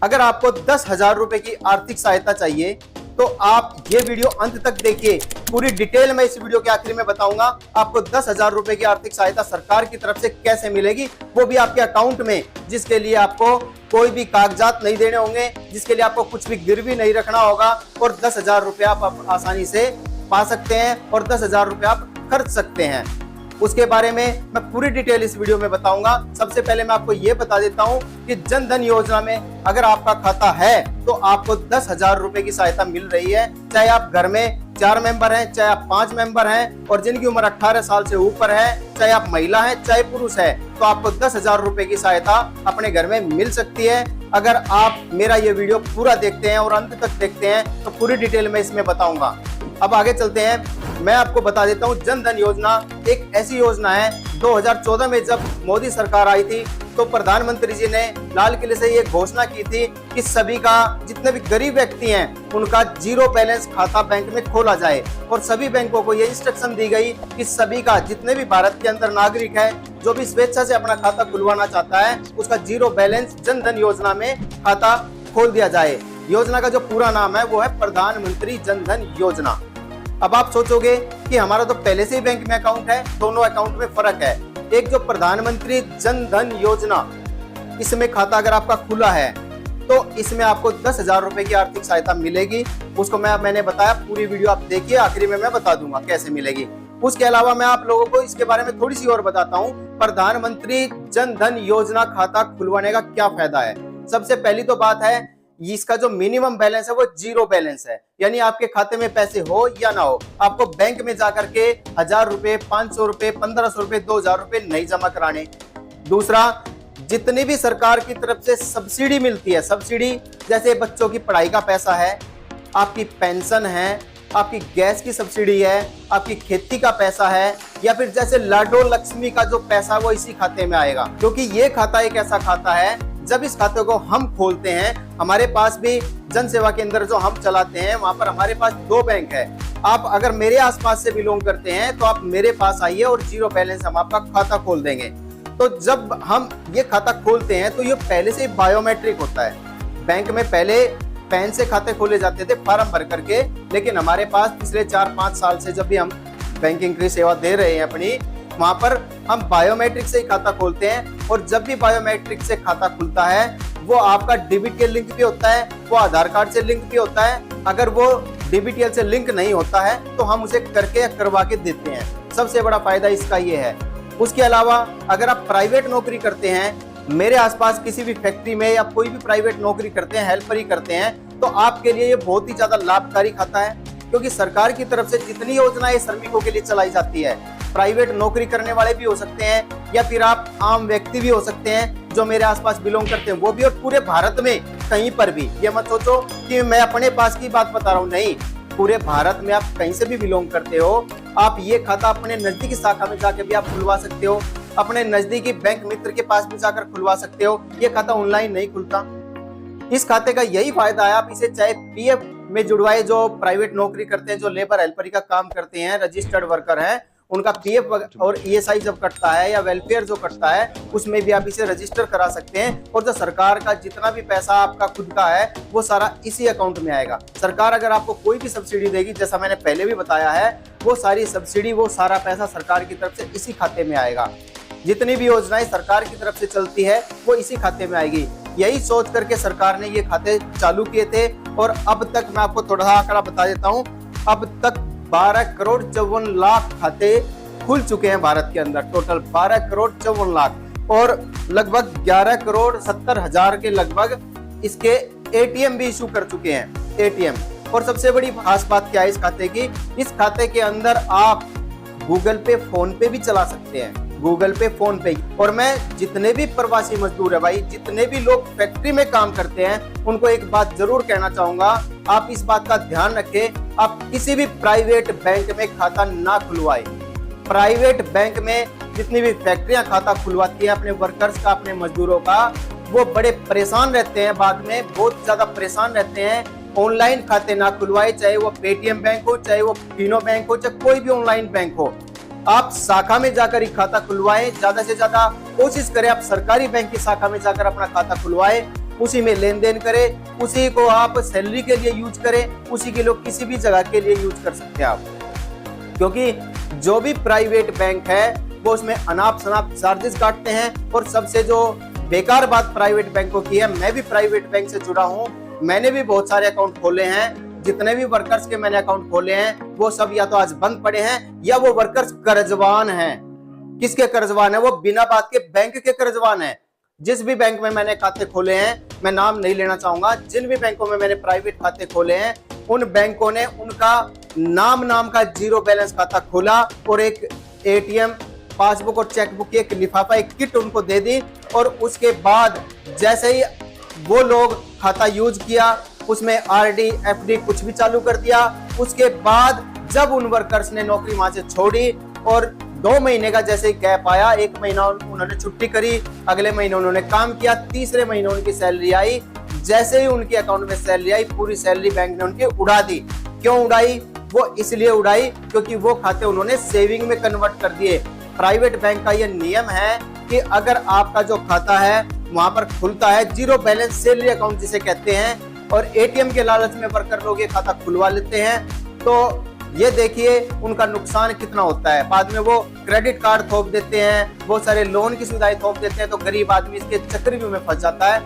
अगर आपको 10,000 रुपए की आर्थिक सहायता चाहिए तो आप ये वीडियो अंत तक देखिए। पूरी डिटेल में इस वीडियो के आखिर में बताऊंगा आपको 10,000 रुपए की आर्थिक सहायता सरकार की तरफ से कैसे मिलेगी, वो भी आपके अकाउंट में, जिसके लिए आपको कोई भी कागजात नहीं देने होंगे, जिसके लिए आपको कुछ भी गिरवी नहीं रखना होगा और 10,000 रुपए आप आसानी से पा सकते हैं और 10,000 रुपए आप खर्च सकते हैं। उसके बारे में मैं पूरी डिटेल इस वीडियो में बताऊंगा। सबसे पहले मैं आपको ये बता देता हूं कि जन धन योजना में अगर आपका खाता है तो आपको 10,000 रुपए की सहायता मिल रही है। चाहे आप घर में 4 मेंबर हैं, चाहे आप 5 मेंबर हैं और जिनकी उम्र 18 साल से ऊपर है, चाहे आप महिला हैं चाहे पुरुष है, तो आपको 10,000 रुपए की सहायता अपने घर में मिल सकती है। अगर आप मेरा ये वीडियो पूरा देखते हैं और अंत तक देखते हैं तो पूरी डिटेल में इसमें बताऊंगा। अब आगे चलते हैं। मैं आपको बता देता हूं, जन धन योजना एक ऐसी योजना है। 2014 में जब मोदी सरकार आई थी तो प्रधानमंत्री जी ने लाल किले से ये घोषणा की थी कि सभी का, जितने भी गरीब व्यक्ति हैं, उनका जीरो बैलेंस खाता बैंक में खोला जाए और सभी बैंकों को ये इंस्ट्रक्शन दी गई कि सभी का, जितने भी भारत के अंदर नागरिक है जो भी स्वेच्छा से अपना खाता खुलवाना चाहता है, उसका जीरो बैलेंस जन धन योजना में खाता खोल दिया जाए। योजना का जो पूरा नाम है वो है प्रधानमंत्री जन धन योजना। अब आप सोचोगे कि हमारा तो पहले से ही बैंक में अकाउंट है, दोनों अकाउंट में फर्क है। एक जो प्रधानमंत्री जन धन योजना, इसमें खाता अगर आपका खुला है तो इसमें आपको 10,000 रुपए की आर्थिक सहायता मिलेगी। उसको मैंने बताया, पूरी वीडियो आप देखिए, आखिरी में मैं बता दूंगा कैसे मिलेगी। उसके अलावा मैं आप लोगों को इसके बारे में थोड़ी सी और बताता हूँ। प्रधानमंत्री जन धन योजना खाता खुलवाने का क्या फायदा है। सबसे पहली तो बात है, इसका जो मिनिमम बैलेंस है वो जीरो बैलेंस है, यानी आपके खाते में पैसे हो या ना हो, आपको बैंक में जाकर के 1,000 रुपए, 500 रुपए, 1,500 रुपए, 2,000 रुपए नहीं जमा कराने। दूसरा, जितनी भी सरकार की तरफ से सब्सिडी मिलती है, सब्सिडी जैसे बच्चों की पढ़ाई का पैसा है, आपकी पेंशन है, आपकी गैस की सब्सिडी है, आपकी खेती का पैसा है, या फिर जैसे लाडो लक्ष्मी का जो पैसा वो इसी खाते में आएगा। क्योंकि ये खाता एक ऐसा खाता है, जब इस खाते को हम खोलते हैं, हमारे पास भी जन सेवा केंद्र जो हम चलाते हैं वहां पर हमारे पास 2 बैंक है। आप अगर मेरे आसपास से बिलोंग करते हैं तो आप मेरे पास आइए और जीरो बैलेंस हम आपका खाता खोल देंगे। तो जब हम ये खाता खोलते हैं तो ये पहले से बायोमेट्रिक होता है। बैंक में पहले पैन से खाते खोले जाते थे फॉर्म भर करके, लेकिन हमारे पास पिछले 4-5 साल से जब भी हम बैंकिंग की सेवा दे रहे हैं अपनी, वहां पर हम बायोमेट्रिक से ही खाता खोलते हैं। और जब भी बायोमेट्रिक से खाता खुलता है वो आपका डीबीटीएल लिंक भी होता है, वो आधार कार्ड से लिंक भी होता है। अगर वो डीबीटीएल से लिंक नहीं होता है तो हम उसे करके या करवा के देते हैं। सबसे बड़ा फायदा इसका ये है। उसके अलावा अगर आप प्राइवेट नौकरी करते हैं, मेरे आसपास किसी भी फैक्ट्री में या कोई भी प्राइवेट नौकरी करते हैं, हेल्पर ही करते हैं, तो आपके लिए ये बहुत ही ज्यादा लाभकारी खाता है। क्योंकि सरकार की तरफ से जितनी योजनाएं श्रमिकों के लिए चलाई जाती है, प्राइवेट नौकरी करने वाले भी हो सकते हैं या फिर आप आम व्यक्ति भी हो सकते हैं जो मेरे आसपास बिलोंग करते हैं, वो भी, और पूरे भारत में कहीं पर भी। ये मत सोचो कि मैं अपने पास की बात बता रहा हूँ, नहीं, पूरे भारत में आप कहीं से भी बिलोंग करते हो, आप ये खाता अपने नजदीकी शाखा में जाकर भी आप खुलवा सकते हो, अपने नजदीकी बैंक मित्र के पास भी जाकर खुलवा सकते हो। ये खाता ऑनलाइन नहीं खुलता। इस खाते का यही फायदा है, आप इसे चाहे पीएफ में जुड़वाए, जो प्राइवेट नौकरी करते हैं, जो लेबर हेल्पर का काम करते हैं, रजिस्टर्ड वर्कर हैं, उनका पीएफ और ईएसआई जब कटता है या वेलफेयर जो कटता है, उसमें भी आप इसे रजिस्टर करा सकते हैं। और जो सरकार का जितना भी पैसा आपका खुद का है वो सारा इसी अकाउंट में आएगा। सरकार अगर आपको कोई भी सब्सिडी देगी, जैसा मैंने पहले भी बताया है, वो सारी सब्सिडी, वो सारा पैसा सरकार की तरफ से इसी खाते में आएगा। जितनी भी योजनाएं सरकार की तरफ से चलती है वो इसी खाते में आएगी। यही सोच करके सरकार ने ये खाते चालू किए थे। और अब तक मैं आपको थोड़ा सा आंकड़ा बता देता हूँ, अब तक 12,54,00,000 खाते खुल चुके हैं भारत के अंदर। टोटल 12,54,00,000 और लगभग 11,70,00,000 के लगभग इसके एटीएम भी इशू कर चुके हैं, एटीएम। और सबसे बड़ी खास बात क्या है इस खाते की, इस खाते के अंदर आप गूगल पे, फोन पे भी चला सकते हैं, गूगल पे, फोन पे। और मैं जितने भी प्रवासी मजदूर है भाई, जितने भी लोग फैक्ट्री में काम करते हैं, उनको एक बात जरूर कहना चाहूंगा, आप इस बात का ध्यान रखें, आप किसी भी प्राइवेट बैंक में खाता ना खुलवाएं। प्राइवेट बैंक में जितनी भी फैक्ट्रियां खाता खुलवाती हैं अपने वर्कर्स का, अपने मजदूरों का, वो बड़े परेशान रहते हैं, बाद में बहुत ज्यादा परेशान रहते हैं। ऑनलाइन खाते ना खुलवाए, चाहे वो पेटीएम बैंक हो, चाहे वो फिनो बैंक हो, चाहे कोई भी ऑनलाइन बैंक हो। आप शाखा में जाकर ही खाता खुलवाएं। ज्यादा से ज्यादा कोशिश करें आप सरकारी बैंक की शाखा में जाकर अपना खाता खुलवाएं। उसी में लेन देन करें, उसी को आप सैलरी के लिए यूज करें, उसी के लोग किसी भी जगह के लिए यूज कर सकते हैं आप। क्योंकि जो भी प्राइवेट बैंक है वो उसमें अनाप शनाप चार्जेस काटते हैं। और सबसे जो बेकार बात प्राइवेट बैंकों की है, मैं भी प्राइवेट बैंक से जुड़ा हूं, मैंने भी बहुत सारे अकाउंट खोले हैं, जितने भी वर्कर्स के मैंने अकाउंट खोले हैं वो सब या तो आज बंद पड़े हैं या वो वर्कर्स कर्जवान हैं। किसके कर्जवान है? वो बिना बात के बैंक के कर्जवान है। जिस भी बैंक में मैंने खाते खोले हैं, मैं नाम नहीं लेना चाहूंगा, जिन भी बैंकों में मैंने प्राइवेट खाते खोले हैं उन बैंकों ने उनका नाम का जीरो बैलेंस खाता खोला और एक एटीएम, पासबुक और चेकबुक की एक लिफाफा, एक किट उनको दे दी। और उसके बाद जैसे ही वो लोग खाता यूज किया उसमें आरडी एफडी कुछ भी चालू कर दिया। उसके बाद जब उन वर्कर्स ने नौकरी वहां से छोड़ी और 2 महीने का जैसे ही गैप आया, 1 महीना उन्होंने छुट्टी करी, अगले महीने उन्होंने काम किया, तीसरे महीने उनकी सैलरी आई। जैसे ही उनके अकाउंट में सैलरी आई, पूरी सैलरी बैंक ने उनकी उड़ा दी। क्यों उड़ाई? वो इसलिए उड़ाई क्योंकि वो खाते उन्होंने सेविंग में कन्वर्ट कर दिए। प्राइवेट बैंक का ये नियम है कि अगर आपका जो खाता है वहां पर खुलता है जीरो बैलेंस सैलरी अकाउंट जिसे कहते हैं, और एटीएम के लालच में वर्कर लोग ये खाता खुलवा लेते हैं, तो ये देखिए उनका नुकसान कितना होता है। बाद में वो क्रेडिट कार्ड थोप देते हैं, बहुत सारे लोन की सुविधाएं थोप देते हैं, तो गरीब आदमी इसके चक्रव्यूह में फंस जाता है।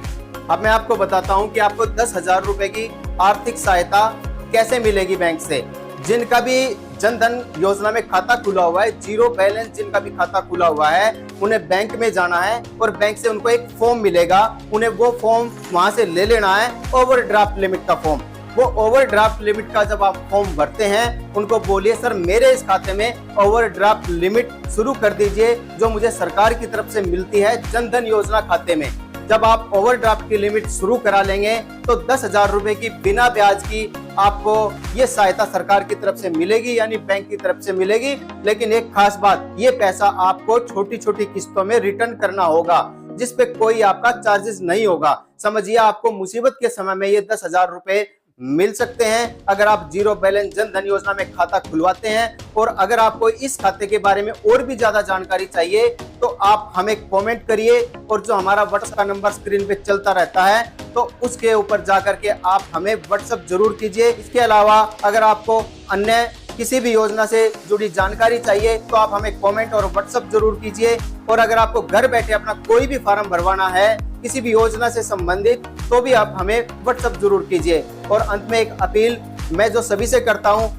अब मैं आपको बताता हूं कि आपको 10,000 रुपए की आर्थिक सहायता कैसे मिलेगी बैंक से। जिनका भी जनधन योजना में खाता खुला हुआ है, जीरो बैलेंस जिनका भी खाता खुला हुआ है, उन्हें बैंक में जाना है और बैंक से उनको एक फॉर्म मिलेगा। उन्हें वो फॉर्म वहां से ले लेना है, ओवरड्राफ्ट लिमिट का फॉर्म। वो ओवरड्राफ्ट लिमिट का जब आप फॉर्म भरते हैं, उनको बोलिए सर मेरे इस खाते में ओवरड्राफ्ट लिमिट शुरू कर दीजिए जो मुझे सरकार की तरफ से मिलती है जनधन योजना खाते में। जब आप ओवरड्राफ्ट की लिमिट शुरू करा लेंगे तो 10,000 रुपए की बिना ब्याज की आपको ये सहायता सरकार की तरफ से मिलेगी, यानी बैंक की तरफ से मिलेगी। लेकिन एक खास बात, ये पैसा आपको छोटी छोटी किस्तों में रिटर्न करना होगा, जिसपे कोई आपका चार्जेस नहीं होगा। समझिए आपको मुसीबत के समय में ये 10,000 रुपए मिल सकते हैं अगर आप जीरो बैलेंस जन धन योजना में खाता खुलवाते हैं। और अगर आपको इस खाते के बारे में और भी ज्यादा जानकारी चाहिए तो आप हमें कमेंट करिए, और जो हमारा व्हाट्सएप का नंबर स्क्रीन पे चलता रहता है तो उसके ऊपर जाकर के आप हमें व्हाट्सएप जरूर कीजिए। इसके अलावा अगर आपको अन्य किसी भी योजना से जुड़ी जानकारी चाहिए तो आप हमें कमेंट और व्हाट्सएप जरूर कीजिए। और अगर आपको घर बैठे अपना कोई भी फॉर्म भरवाना है किसी भी योजना से संबंधित तो भी आप हमें व्हाट्सएप जरूर कीजिए। और अंत में एक अपील मैं जो सभी से करता हूं,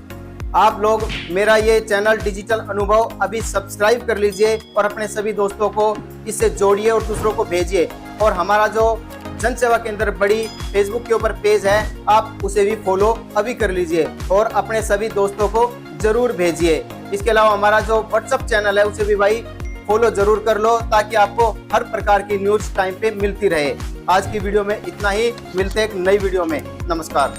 आप लोग मेरा ये चैनल डिजिटल अनुभव अभी सब्सक्राइब कर लीजिए और अपने सभी दोस्तों को इससे जोड़िए और दूसरों को भेजिए। और हमारा जो जन सेवा केंद्र बड़ी फेसबुक के ऊपर पेज है, आप उसे भी फॉलो अभी कर लीजिए और अपने सभी दोस्तों को जरूर भेजिए। इसके अलावा हमारा जो व्हाट्सएप चैनल है उसे भी भाई फॉलो जरूर कर लो, ताकि आपको हर प्रकार की न्यूज टाइम पे मिलती रहे। आज की वीडियो में इतना ही, मिलते हैं एक नई वीडियो में। नमस्कार।